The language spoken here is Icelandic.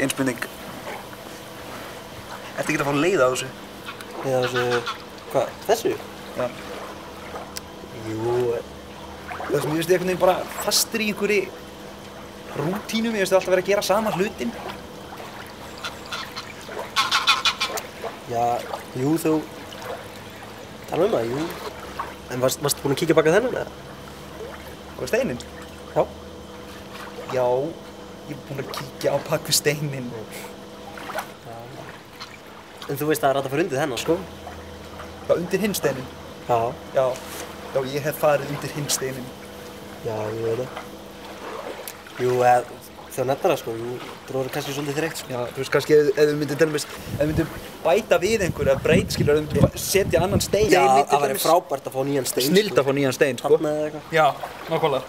Ein spurning. Ertu ekki að fá leið á þessu? Leið á þessu... Hvað? Þessu? Já. Jú... Það sem ég veist einhvern veginn bara fastur í einhverju rútínu, ég veist alltaf vera að gera sama hlutin. Já, jú, þú... Tala það, jú. En varstu búinn að kíkja baka þennan, eða? Hvað er steininn? Já. Já, ég er búinn að kíkja á bak við steininn. En þú veist að það er hægt að fara undir þennan, sko? Hvað, undir hinn steininn? Já. Já, ég hef farið undir hinn steininn. Já, ég veit það. Jú, þegar nefnir það, sko, jú, það voru kannski svolítið þreytt, sko. Já, þú veist, kannski ef við myndum til dæmis, ef við myndum bæta við einhverju að breyta, skilur, ef við myndum setja annan stein. Já, það væri frábært að fá nýjan stein, sko. Snillt að fá nýjan stein, sko. Þarna eða eitthvað. Já, nákvæmlega.